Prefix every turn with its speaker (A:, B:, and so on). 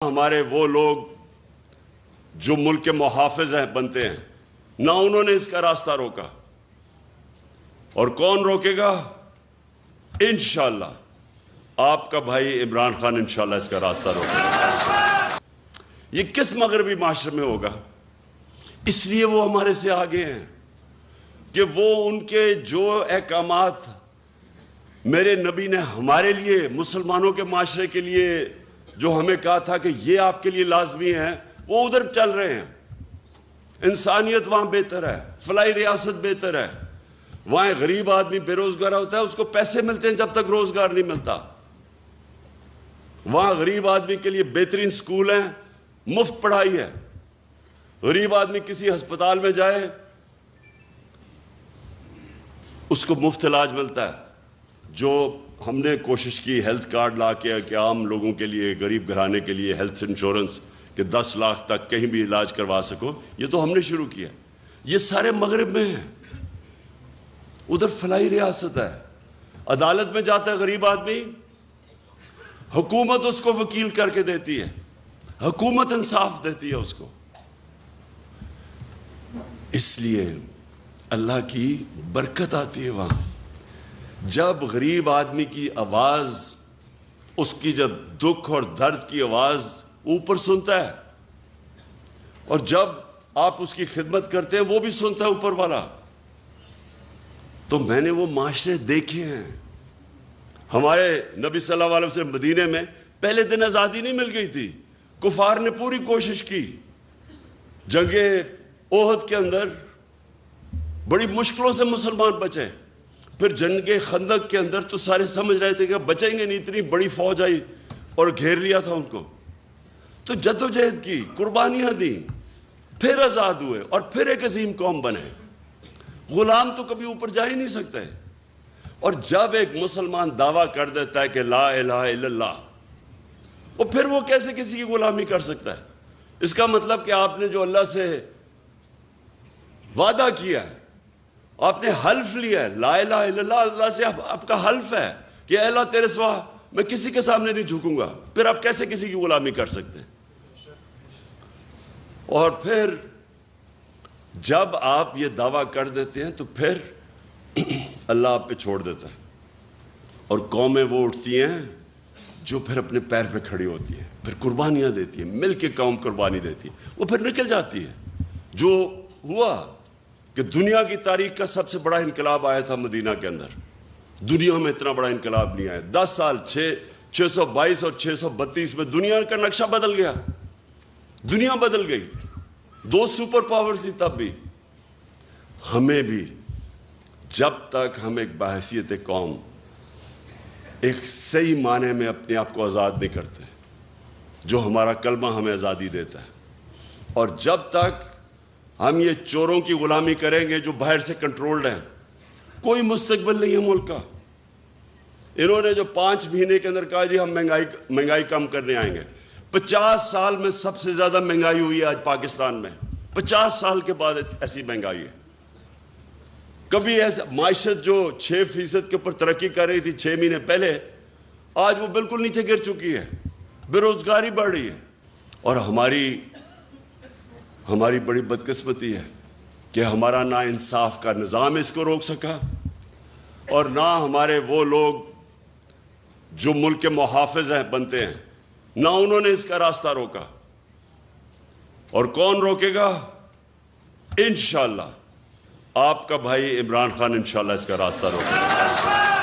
A: ہمارے وہ لوگ جو ملک کے محافظ ہیں بنتے ہیں، نہ انہوں نے اس کا راستہ روکا، اور کون روکے گا؟ انشاءاللہ آپ کا بھائی عمران خان انشاءاللہ اس کا راستہ روکے گا۔ یہ کس مغربی معاشرے میں ہوگا؟ اس لیے وہ ہمارے سے آگے ہیں کہ وہ ان کے جو احکامات میرے نبی نے ہمارے لیے، مسلمانوں کے معاشرے کے لیے جو ہمیں کہا تھا کہ یہ آپ کے لیے لازمی ہے، وہ ادھر چل رہے ہیں۔ انسانیت وہاں بہتر ہے، فلاحی ریاست بہتر ہے، وہاں غریب آدمی بے روزگار ہوتا ہے، اس کو پیسے ملتے ہیں جب تک روزگار نہیں ملتا۔ وہاں غریب آدمی کے لیے بہترین سکول ہیں، مفت پڑھائی ہے، غریب آدمی کسی ہسپتال میں جائے اس کو مفت علاج ملتا ہے۔ جو ہم نے کوشش کی ہیلتھ کارڈ لا کے کہ عام لوگوں کے لیے، غریب گھرانے کے لیے ہیلتھ انشورنس کہ 10 لاکھ تک کہیں بھی علاج کروا سکو، یہ تو ہم نے شروع کیا۔ یہ سارے مغرب میں ہیں، ادھر فلاحی ریاست ہے، عدالت میں جاتا ہے غریب آدمی، حکومت اس کو وکیل کر کے دیتی ہے، حکومت انصاف دیتی ہے اس کو۔ اس لیے اللہ کی برکت آتی ہے وہاں جب غریب آدمی کی آواز، اس کی جب دکھ اور درد کی آواز اوپر سنتا ہے، اور جب آپ اس کی خدمت کرتے ہیں وہ بھی سنتا ہے اوپر والا۔ تو میں نے وہ معاشرے دیکھے ہیں۔ ہمارے نبی صلی اللہ علیہ وسلم مدینے میں پہلے دن آزادی نہیں مل گئی تھی، کفار نے پوری کوشش کی۔ جنگ احد کے اندر بڑی مشکلوں سے مسلمان بچے، پھر جنگ خندق کے اندر تو سارے سمجھ رہے تھے کہ بچیں گے نہیں، اتنی بڑی فوج آئی اور گھیر لیا تھا ان کو۔ تو جدوجہد کی، قربانیاں دیں، پھر آزاد ہوئے اور پھر ایک عظیم قوم بنے۔ غلام تو کبھی اوپر جا ہی نہیں سکتے۔ اور جب ایک مسلمان دعویٰ کر دیتا ہے کہ لا الہ الا اللہ، اور پھر وہ کیسے کسی کی غلامی کر سکتا ہے؟ اس کا مطلب کہ آپ نے جو اللہ سے وعدہ کیا ہے، آپ نے حلف لیا ہے، لا الہ الا اللہ، اللہ سے آپ کا حلف ہے کہ اے اللہ تیرے سوا میں کسی کے سامنے نہیں جھکوں گا، پھر آپ کیسے کسی کی غلامی کر سکتے ہیں؟ اور پھر جب آپ یہ دعویٰ کر دیتے ہیں تو پھر اللہ آپ پہ چھوڑ دیتا ہے، اور قومیں وہ اٹھتی ہیں جو پھر اپنے پیر پہ کھڑی ہوتی ہیں، پھر قربانیاں دیتی ہیں، مل کے قوم قربانی دیتی ہے، وہ پھر نکل جاتی ہے۔ جو ہوا کہ دنیا کی تاریخ کا سب سے بڑا انقلاب آیا تھا مدینہ کے اندر، دنیا میں اتنا بڑا انقلاب نہیں آیا۔ 10 سال 622 اور 632 میں دنیا کا نقشہ بدل گیا، دنیا بدل گئی۔ 2 سپر پاورز تھی تب بھی۔ ہمیں بھی جب تک ہم ایک بحیثیت قوم ایک صحیح معنی میں اپنے آپ کو آزاد نہیں کرتے، جو ہمارا کلمہ ہمیں آزادی دیتا ہے، اور جب تک ہم یہ چوروں کی غلامی کریں گے جو باہر سے کنٹرولڈ ہیں، کوئی مستقبل نہیں ہے ملک کا۔ انہوں نے جو 5 مہینے کے اندر کہا جی ہم مہنگائی کم کرنے آئیں گے، 50 سال میں سب سے زیادہ مہنگائی ہوئی ہے آج پاکستان میں۔ 50 سال کے بعد ایسی مہنگائی ہے۔ کبھی ایسا معیشت جو 6% کے اوپر ترقی کر رہی تھی 6 مہینے پہلے، آج وہ بالکل نیچے گر چکی ہے، بے روزگاری بڑھ رہی ہے۔ اور ہماری بڑی بدقسمتی ہے کہ ہمارا نہ انصاف کا نظام اس کو روک سکا، اور نہ ہمارے وہ لوگ جو ملک کے محافظ ہیں بنتے ہیں، نہ انہوں نے اس کا راستہ روکا۔ اور کون روکے گا؟ انشاءاللہ آپ کا بھائی عمران خان انشاءاللہ اس کا راستہ روکے گا۔